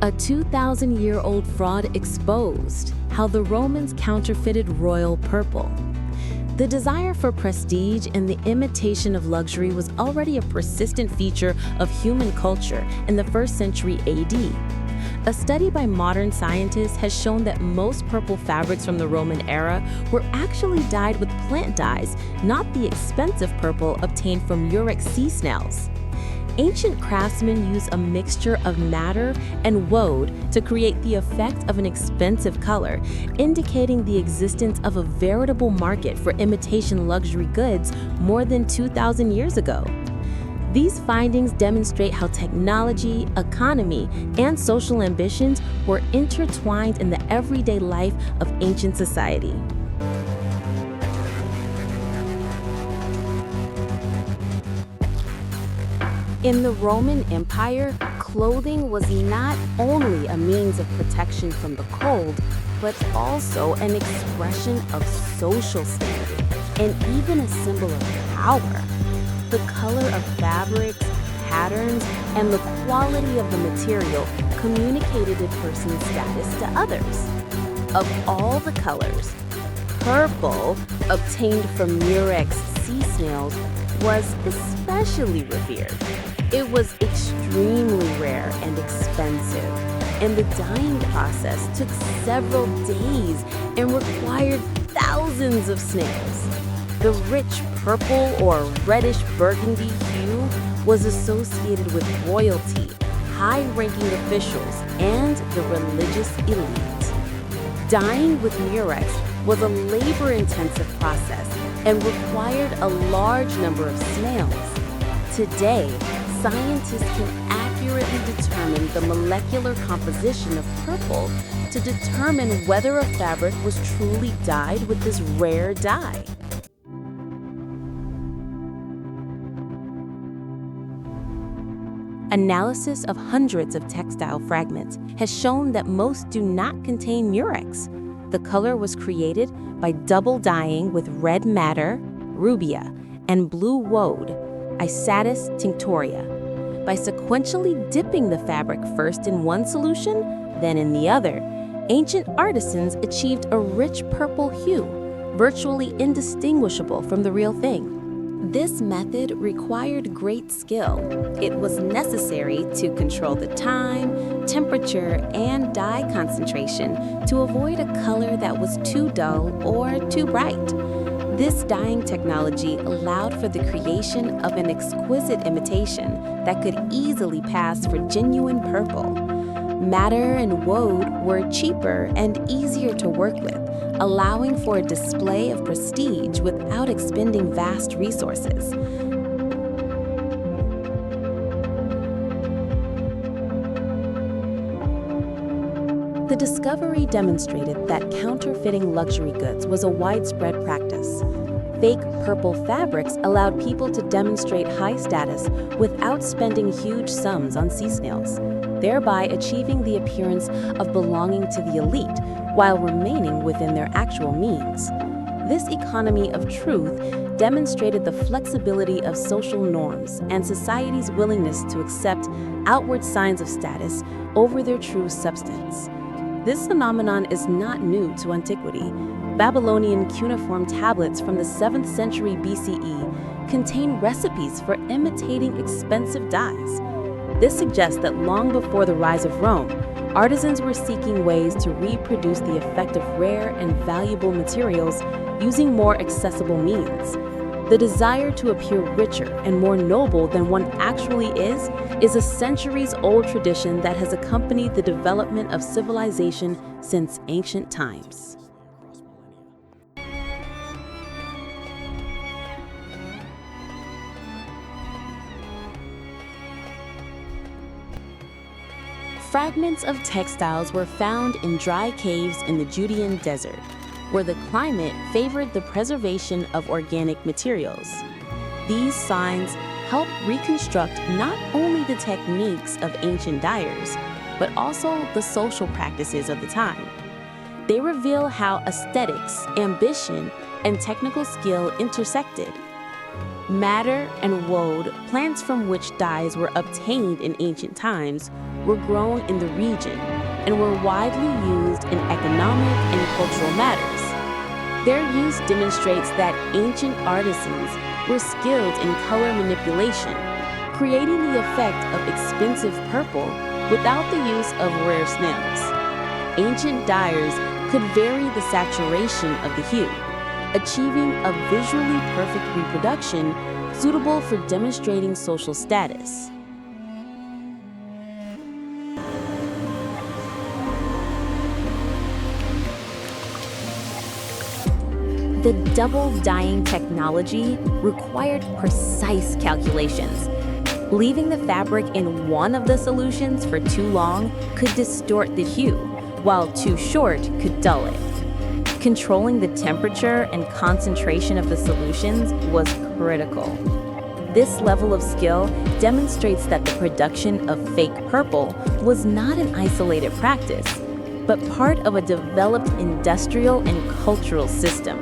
A 2,000-year-old fraud exposed how the Romans counterfeited royal purple. The desire for prestige and the imitation of luxury was already a persistent feature of human culture in the 1st century AD. A study by modern scientists has shown that most purple fabrics from the Roman era were actually dyed with plant dyes, not the expensive purple obtained from Murex sea snails. Ancient craftsmen used a mixture of madder and woad to create the effect of an expensive color, indicating the existence of a veritable market for imitation luxury goods more than 2,000 years ago. These findings demonstrate how technology, economy, and social ambitions were intertwined in the everyday life of ancient society. In the Roman Empire, clothing was not only a means of protection from the cold, but also an expression of social standing and even a symbol of power. The color of fabrics, patterns, and the quality of the material communicated a person's status to others. Of all the colors, purple, obtained from Murex sea snails, was especially revered. It was extremely rare and expensive, and the dyeing process took several days and required thousands of snails. The rich purple or reddish burgundy hue was associated with royalty, high-ranking officials, and the religious elite. Dyeing with Murex was a labor-intensive process and required a large number of snails. Today, scientists can accurately determine the molecular composition of purple to determine whether a fabric was truly dyed with this rare dye. Analysis of hundreds of textile fragments has shown that most do not contain Murex. The color was created by double dyeing with red madder, rubia, and blue woad, Isatis tinctoria. By sequentially dipping the fabric first in one solution, then in the other, ancient artisans achieved a rich purple hue, virtually indistinguishable from the real thing. This method required great skill. It was necessary to control the time, temperature, and dye concentration to avoid a color that was too dull or too bright. This dyeing technology allowed for the creation of an exquisite imitation that could easily pass for genuine purple. Madder and woad were cheaper and easier to work with, allowing for a display of prestige without expending vast resources. The discovery demonstrated that counterfeiting luxury goods was a widespread practice. Fake purple fabrics allowed people to demonstrate high status without spending huge sums on sea snails, thereby achieving the appearance of belonging to the elite while remaining within their actual means. This economy of truth demonstrated the flexibility of social norms and society's willingness to accept outward signs of status over their true substance. This phenomenon is not new to antiquity. Babylonian cuneiform tablets from the 7th century BCE contain recipes for imitating expensive dyes. This suggests that long before the rise of Rome, artisans were seeking ways to reproduce the effect of rare and valuable materials using more accessible means. The desire to appear richer and more noble than one actually is a centuries-old tradition that has accompanied the development of civilization since ancient times. Fragments of textiles were found in dry caves in the Judean Desert, where the climate favored the preservation of organic materials. These signs help reconstruct not only the techniques of ancient dyers, but also the social practices of the time. They reveal how aesthetics, ambition, and technical skill intersected. Madder and woad, plants from which dyes were obtained in ancient times, were grown in the region and were widely used in economic and cultural matters. Their use demonstrates that ancient artisans were skilled in color manipulation, creating the effect of expensive purple without the use of rare snails. Ancient dyers could vary the saturation of the hue, achieving a visually perfect reproduction suitable for demonstrating social status. The double dyeing technology required precise calculations. Leaving the fabric in one of the solutions for too long could distort the hue, while too short could dull it. Controlling the temperature and concentration of the solutions was critical. This level of skill demonstrates that the production of fake purple was not an isolated practice, but part of a developed industrial and cultural system.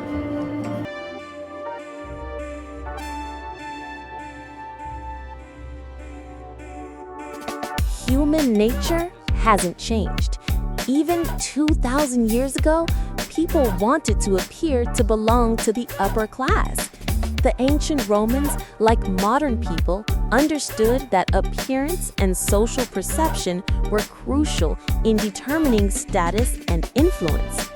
Human nature hasn't changed. Even 2,000 years ago, people wanted to appear to belong to the upper class. The ancient Romans, like modern people, understood that appearance and social perception were crucial in determining status and influence.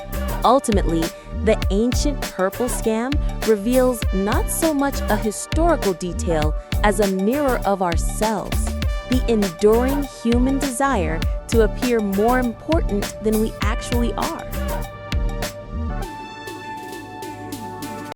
Ultimately, the ancient purple scam reveals not so much a historical detail as a mirror of ourselves, the enduring human desire to appear more important than we actually are.